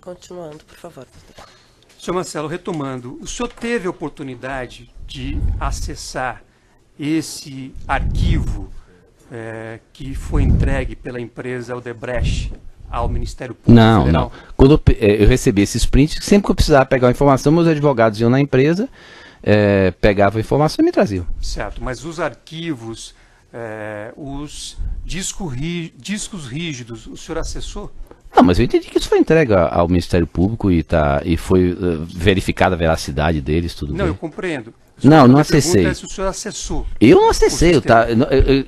Continuando, por favor. Senhor Marcelo, retomando, o senhor teve a oportunidade de acessar esse arquivo que foi entregue pela empresa Odebrecht ao Ministério Público Federal? Não. Quando eu recebi esses prints, sempre que eu precisava pegar a informação, meus advogados iam na empresa, pegavam a informação e me traziam. Certo, mas os arquivos, os discos rígidos, o senhor acessou? Não, mas eu entendi que isso foi entregue ao Ministério Público e foi verificada a veracidade deles, tudo bem. Não, eu compreendo. Não acessei. Se o senhor acessou. Eu não acessei, eu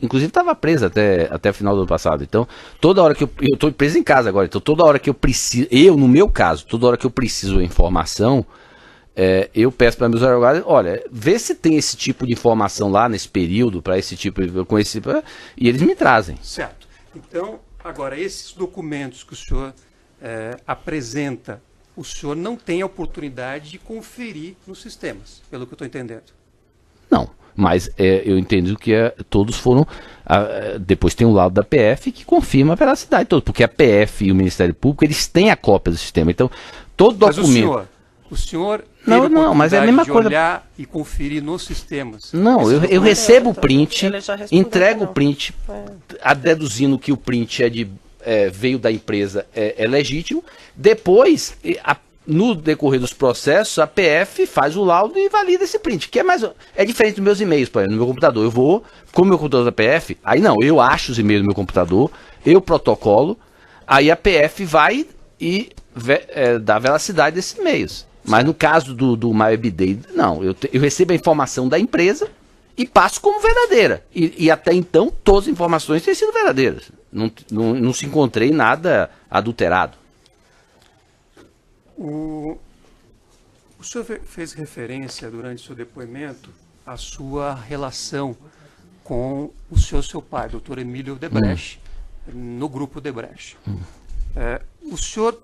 inclusive estava preso até o final do ano passado. Então, toda hora que eu estou preso em casa agora, então toda hora que eu preciso, no meu caso, toda hora que eu preciso de informação, eu peço para meus advogados, olha, vê se tem esse tipo de informação lá nesse período, para esse tipo de e eles me trazem. Certo. Então, agora, esses documentos que o senhor apresenta, o senhor não tem a oportunidade de conferir nos sistemas, pelo que eu estou entendendo. Não, mas eu entendo que todos foram... depois tem o lado da PF que confirma a veracidade toda, porque a PF e o Ministério Público, eles têm a cópia do sistema. Então, todo documento... Mas o senhor não, mas é a mesma coisa. Olhar e conferir nos sistemas. Não, eu recebo o print, entrego o print, deduzindo que o print veio da empresa, é legítimo. Depois, no decorrer dos processos, a PF faz o laudo e valida esse print, que é diferente dos meus e-mails, por exemplo, no meu computador. Eu vou, como meu computador da PF, aí não, eu acho os e-mails no meu computador, eu protocolo, aí a PF vai e dá a veracidade desses e-mails. Mas no caso do MyWebDay, não, eu recebo a informação da empresa e passo como verdadeira. E até então, todas as informações têm sido verdadeiras. Não se encontrei nada adulterado. O senhor fez referência durante o seu depoimento à sua relação com o seu pai, doutor Emílio Odebrecht, no grupo Odebrecht. O senhor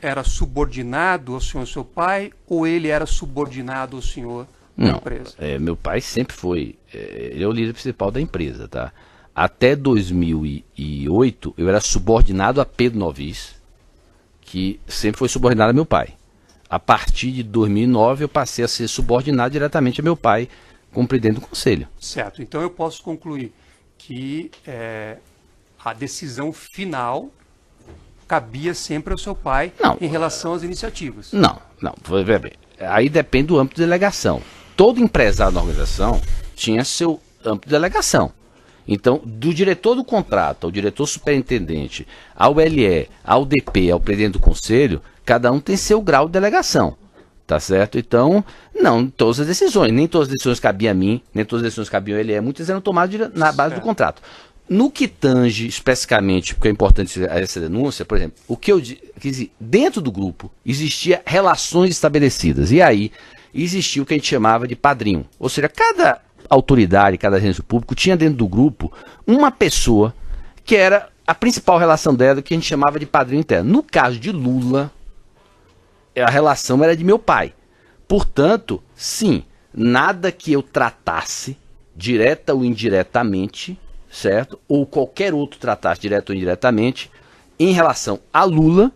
era subordinado ao senhor seu pai ou ele era subordinado ao senhor na empresa? Meu pai sempre foi, ele é o líder principal da empresa, tá? Até 2008 eu era subordinado a Pedro Novis, que sempre foi subordinado a meu pai. A partir de 2009 eu passei a ser subordinado diretamente a meu pai, como presidente do conselho. Certo, então eu posso concluir que a decisão final cabia sempre ao seu pai em relação às iniciativas. Não. Aí depende do âmbito de delegação. Todo empresário da organização tinha seu âmbito de delegação. Então, do diretor do contrato, ao diretor superintendente, ao LE, ao DP, ao presidente do conselho, cada um tem seu grau de delegação. Tá certo? Então, não todas as decisões, nem todas as decisões cabiam a mim, nem todas as decisões cabiam ao LE, muitas eram tomadas na base do contrato. No que tange especificamente, porque é importante essa denúncia, por exemplo, o que eu quis dizer, dentro do grupo existia relações estabelecidas, e aí existia o que a gente chamava de padrinho, ou seja, cada autoridade, cada agente público tinha dentro do grupo uma pessoa que era a principal relação dela, que a gente chamava de padrinho interno. No caso de Lula, a relação era de meu pai. Portanto, sim, nada que eu tratasse, direta ou indiretamente, certo? Ou qualquer outro tratasse direto ou indiretamente, em relação a Lula,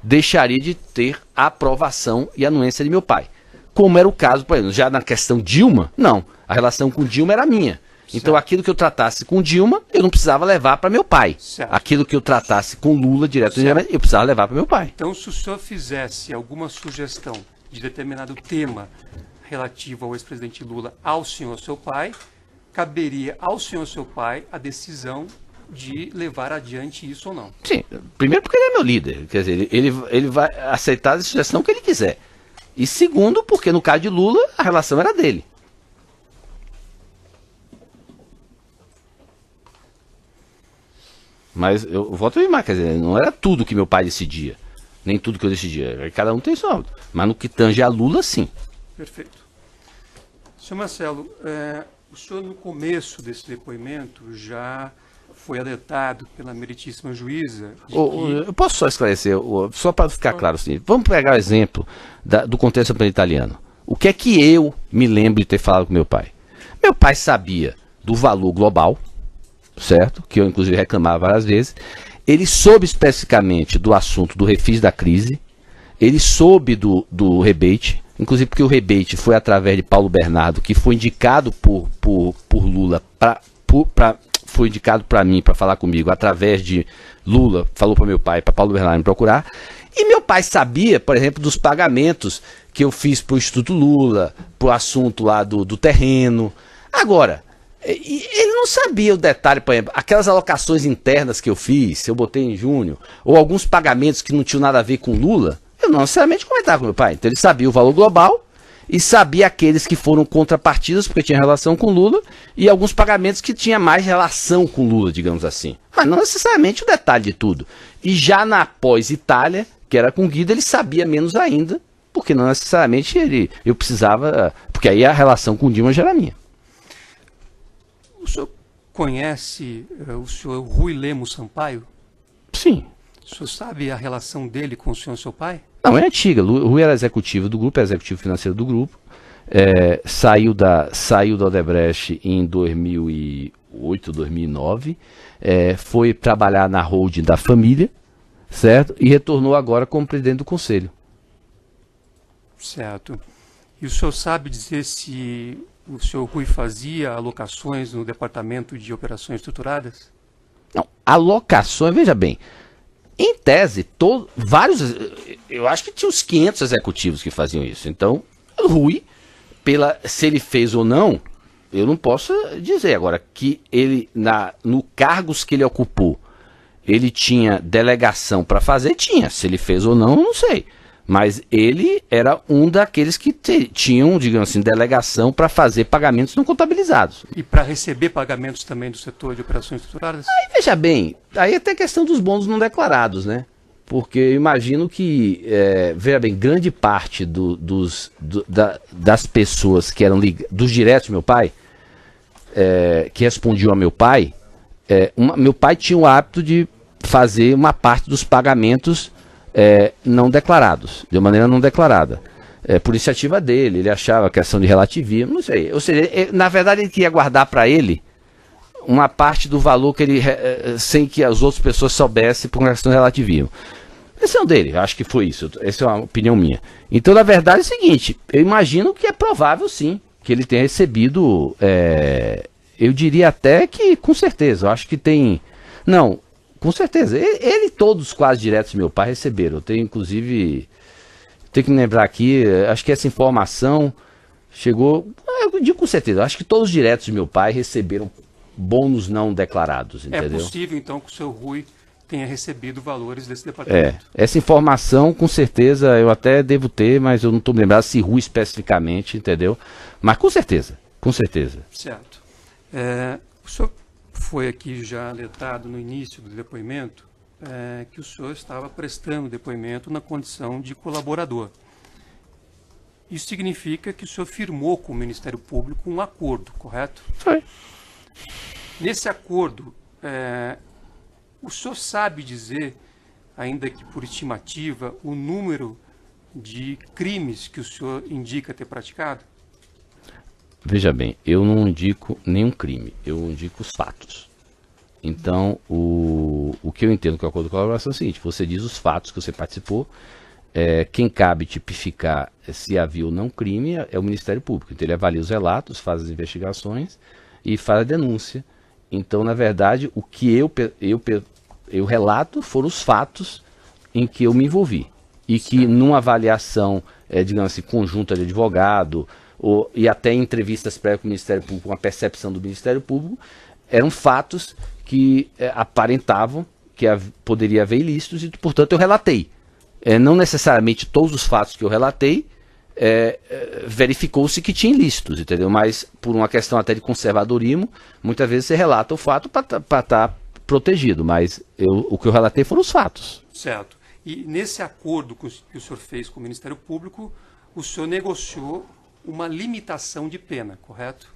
deixaria de ter a aprovação e anuência de meu pai. Como era o caso, por exemplo, já na questão Dilma, não. A relação com Dilma era minha. Então aquilo que eu tratasse com Dilma, eu não precisava levar para meu pai. Certo. Aquilo que eu tratasse com Lula, direto ou indiretamente, eu precisava levar para meu pai. Então, se o senhor fizesse alguma sugestão de determinado tema relativo ao ex-presidente Lula ao senhor seu pai, caberia ao senhor seu pai a decisão de levar adiante isso ou não. Sim, primeiro porque ele é meu líder, quer dizer, ele vai aceitar a sugestão que ele quiser. E segundo, porque no caso de Lula, a relação era dele. Mas eu volto a afirmar, quer dizer, não era tudo que meu pai decidia, nem tudo que eu decidia, cada um tem seu âmbito. Mas no que tange a Lula, sim. Perfeito. Senhor Marcelo, o senhor no começo desse depoimento já foi alertado pela meritíssima juíza. Eu posso só esclarecer, só para ficar claro assim, vamos pegar o exemplo do contexto italiano. O que é que eu me lembro de ter falado com meu pai? Meu pai sabia do valor global, certo? Que eu inclusive reclamava várias vezes. ele soube especificamente do assunto do refis da crise, ele soube do rebate, inclusive porque o rebate foi através de Paulo Bernardo, que foi indicado por Lula, foi indicado para mim, para falar comigo, através de Lula, falou para meu pai, para Paulo Bernardo me procurar, e meu pai sabia, por exemplo, dos pagamentos que eu fiz para o Instituto Lula, para o assunto lá do terreno. Agora, ele não sabia o detalhe, por exemplo, aquelas alocações internas que eu fiz, eu botei em junho, ou alguns pagamentos que não tinham nada a ver com Lula, eu não necessariamente comentava com meu pai. Então ele sabia o valor global e sabia aqueles que foram contrapartidas, porque tinha relação com Lula, e alguns pagamentos que tinha mais relação com Lula, digamos assim. Mas não necessariamente o detalhe de tudo. E já na pós-Itália, que era com Guido, ele sabia menos ainda, porque não necessariamente eu precisava, porque aí a relação com Dilma já era minha. O senhor conhece o senhor Rui Lemos Sampaio? Sim. O senhor sabe a relação dele com o senhor seu pai? Não, é antiga. Rui era executivo do grupo, é executivo financeiro do grupo. Saiu da Odebrecht em 2008, 2009. Foi trabalhar na holding da família, certo? E retornou agora como presidente do conselho. Certo. E o senhor sabe dizer se o senhor Rui fazia alocações no departamento de operações estruturadas? Não, alocações, veja bem, em tese, vários, eu acho que tinha uns 500 executivos que faziam isso. Então, o Rui, se ele fez ou não, eu não posso dizer. Agora, que ele, no cargos que ele ocupou, ele tinha delegação para fazer, tinha. Se ele fez ou não, eu não sei. Mas ele era um daqueles que tinham, digamos assim, delegação para fazer pagamentos não contabilizados. E para receber pagamentos também do setor de operações estruturadas? Aí, veja bem, aí até questão dos bônus não declarados, né? Porque eu imagino que, veja bem, grande parte das pessoas que eram dos diretos do meu pai, que respondiam a meu pai, meu pai tinha o hábito de fazer uma parte dos pagamentos não declarados, de maneira não declarada. Por iniciativa dele, ele achava a questão de relativismo, não sei. Ou seja, na verdade ele queria guardar para ele uma parte do valor que ele, sem que as outras pessoas soubessem por uma questão de relativismo. Esse é um dele, acho que foi isso, essa é uma opinião minha. Então, na verdade é o seguinte, eu imagino que é provável sim, que ele tenha recebido, eu diria até que com certeza, eu acho que tem, não, com certeza, ele e todos quase diretos do meu pai receberam. Eu tenho, inclusive, tenho que me lembrar aqui, acho que essa informação chegou, eu digo com certeza, acho que todos os diretos do meu pai receberam bônus não declarados, entendeu? É possível, então, que o seu Rui tenha recebido valores desse departamento. Essa informação, com certeza, eu até devo ter, mas eu não estou me lembrando se Rui especificamente, entendeu? Mas com certeza, com certeza. Certo. O senhor foi aqui já alertado no início do depoimento que o senhor estava prestando depoimento na condição de colaborador. Isso significa que o senhor firmou com o Ministério Público um acordo, correto? Foi. Nesse acordo, o senhor sabe dizer, ainda que por estimativa, o número de crimes que o senhor indica ter praticado? Veja bem, eu não indico nenhum crime, eu indico os fatos. Então, o que eu entendo com o acordo de colaboração é o seguinte: você diz os fatos que você participou, quem cabe tipificar se havia ou não crime é o Ministério Público. Então, ele avalia os relatos, faz as investigações e faz a denúncia. Então, na verdade, o que eu relato foram os fatos em que eu me envolvi. E que numa avaliação, digamos assim, conjunta de advogado, e até em entrevistas prévias com o Ministério Público, uma percepção do Ministério Público, eram fatos que aparentavam que poderia haver ilícitos e, portanto, eu relatei. Não necessariamente todos os fatos que eu relatei verificou-se que tinha ilícitos, entendeu? Mas, por uma questão até de conservadorismo, muitas vezes você relata o fato para estar protegido, mas o que eu relatei foram os fatos. Certo. E nesse acordo que o senhor fez com o Ministério Público, o senhor negociou uma limitação de pena, correto?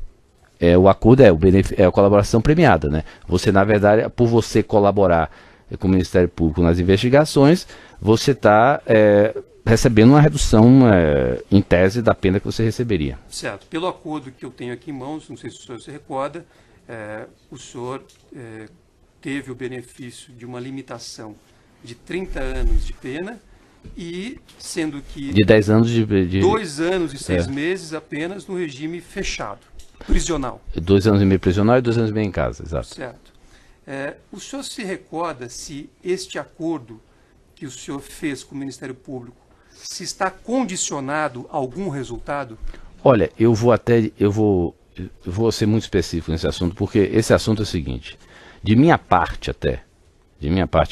O acordo é a colaboração premiada, né? Você, na verdade, por você colaborar com o Ministério Público nas investigações, você está recebendo uma redução, em tese, da pena que você receberia. Certo. Pelo acordo que eu tenho aqui em mãos, não sei se o senhor se recorda, o senhor teve o benefício de uma limitação de 30 anos de pena, e sendo que De 10 anos de 2 anos e 6 meses apenas no regime fechado, prisional. 2 anos e meio prisional e 2 anos e meio em casa, exato. Certo. O senhor se recorda se este acordo que o senhor fez com o Ministério Público se está condicionado a algum resultado? Olha, eu vou ser muito específico nesse assunto, porque esse assunto é o seguinte, de minha parte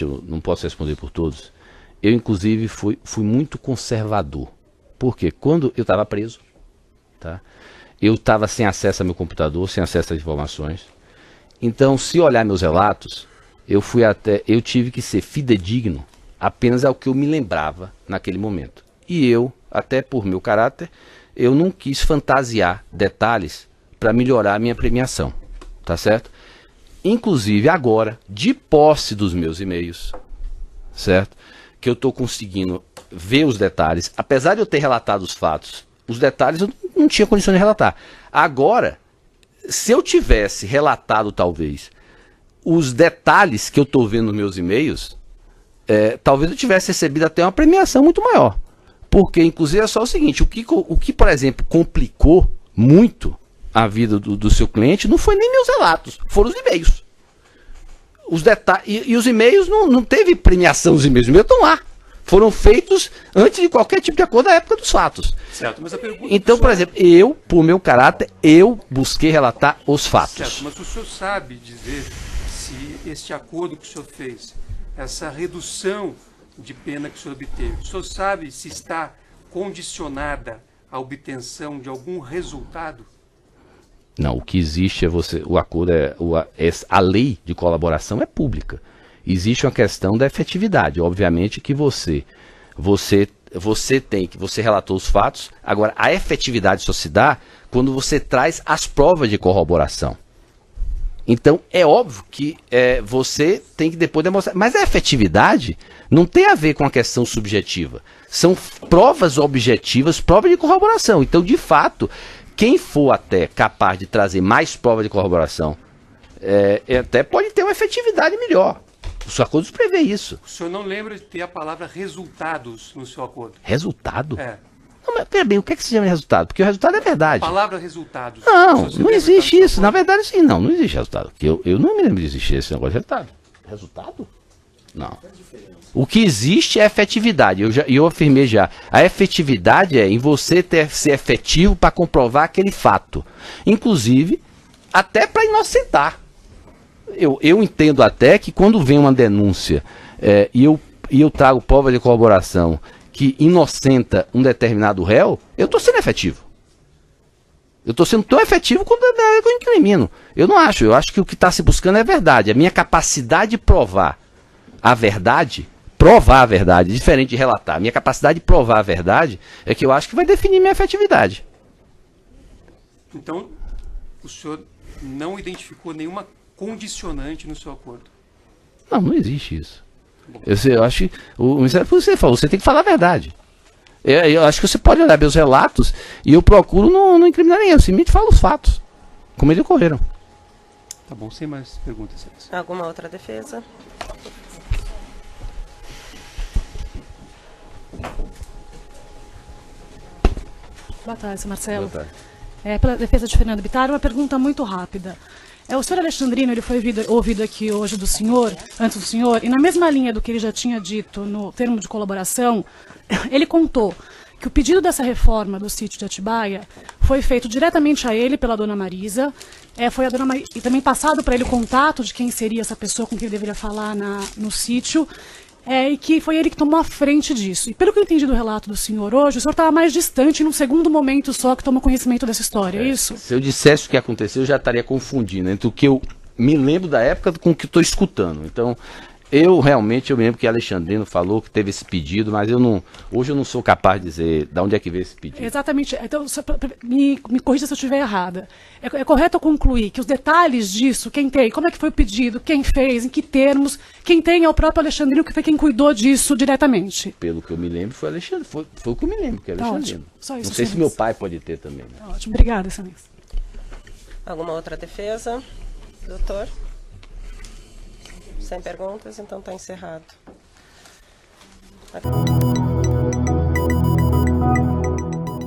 eu não posso responder por todos, eu inclusive fui muito conservador, porque quando eu estava preso, tá? Eu estava sem acesso ao meu computador, sem acesso às informações, então se olhar meus relatos, eu tive que ser fidedigno apenas ao que eu me lembrava naquele momento, e eu, até por meu caráter, eu não quis fantasiar detalhes para melhorar a minha premiação, tá certo? Inclusive agora, de posse dos meus e-mails, certo? Que eu estou conseguindo ver os detalhes, apesar de eu ter relatado os fatos, os detalhes eu não tinha condição de relatar. Agora, se eu tivesse relatado talvez os detalhes que eu estou vendo nos meus e-mails, talvez eu tivesse recebido até uma premiação muito maior. Porque, inclusive, é só o seguinte, o que, por exemplo, complicou muito a vida do seu cliente não foi nem meus relatos, foram os e-mails. Os detalhes, e os e-mails não teve premiação, os e-mails estão lá. Foram feitos antes de qualquer tipo de acordo da época dos fatos. Certo, mas a pergunta então, por exemplo, eu, por meu caráter, eu busquei relatar os fatos. Certo, mas o senhor sabe dizer se este acordo que o senhor fez, essa redução de pena que o senhor obteve, o senhor sabe se está condicionada à obtenção de algum resultado? Não, o que existe o acordo a lei de colaboração é pública. Existe uma questão da efetividade. Obviamente que você relatou os fatos, agora a efetividade só se dá quando você traz as provas de corroboração. Então é óbvio que você tem que depois demonstrar, mas a efetividade não tem a ver com a questão subjetiva. São provas objetivas, provas de corroboração. Então, de fato, quem for até capaz de trazer mais prova de corroboração, até pode ter uma efetividade melhor. Os acordos prevê isso. O senhor não lembra de ter a palavra resultados no seu acordo? Resultado? Não, mas pera bem, o que se chama de resultado? Porque o resultado é verdade. A palavra resultados. Não existe isso. Na verdade, sim, não existe resultado. Eu não me lembro de existir esse negócio de resultado. Resultado? Não. O que existe é efetividade. Eu afirmei já. A efetividade é em você ser efetivo para comprovar aquele fato. Inclusive, até para inocentar. Eu entendo até que quando vem uma denúncia e eu trago prova de corroboração que inocenta um determinado réu, eu estou sendo efetivo. Eu estou sendo tão efetivo quanto eu incrimino. Eu não acho. Eu acho que o que está se buscando é verdade. A minha capacidade de provar a verdade, diferente de relatar. A minha capacidade de provar a verdade é que eu acho que vai definir minha efetividade. Então, o senhor não identificou nenhuma condicionante no seu acordo? Não existe isso. Eu acho que o Ministério Público, você falou, você tem que falar a verdade. Eu acho que você pode olhar meus relatos e eu procuro não incriminar ninguém. Eu simplesmente falo os fatos, como eles ocorreram. Tá bom, sem mais perguntas. Alguma outra defesa? Boa tarde, Marcelo. Boa tarde. Pela defesa de Fernando Bittar, uma pergunta muito rápida. O senhor Alexandrino, ele foi ouvido aqui hoje antes do senhor, e na mesma linha do que ele já tinha dito no termo de colaboração, ele contou que o pedido dessa reforma do sítio de Atibaia foi feito diretamente a ele pela dona Marisa, e também passado para ele o contato de quem seria essa pessoa com quem ele deveria falar no sítio, e que foi ele que tomou a frente disso. E pelo que eu entendi do relato do senhor hoje, o senhor estava mais distante, num segundo momento só, que tomou conhecimento dessa história, é isso? Se eu dissesse o que aconteceu, eu já estaria confundindo entre o que eu me lembro da época com o que estou escutando. Então, eu me lembro que Alexandrino falou que teve esse pedido, mas hoje eu não sou capaz de dizer de onde é que veio esse pedido. Exatamente. Então, me corrija se eu estiver errada. É correto eu concluir que os detalhes disso, quem tem, como é que foi o pedido, quem fez, em que termos, quem tem é o próprio Alexandrino, que foi quem cuidou disso diretamente. Pelo que eu me lembro, foi Alexandre. Foi o que eu me lembro, que é Alexandrino. Só isso, não sei se meu pai pode ter também. Né? Ótimo. Obrigada, excelência. Alguma outra defesa? Doutor? Sem perguntas, então está encerrado.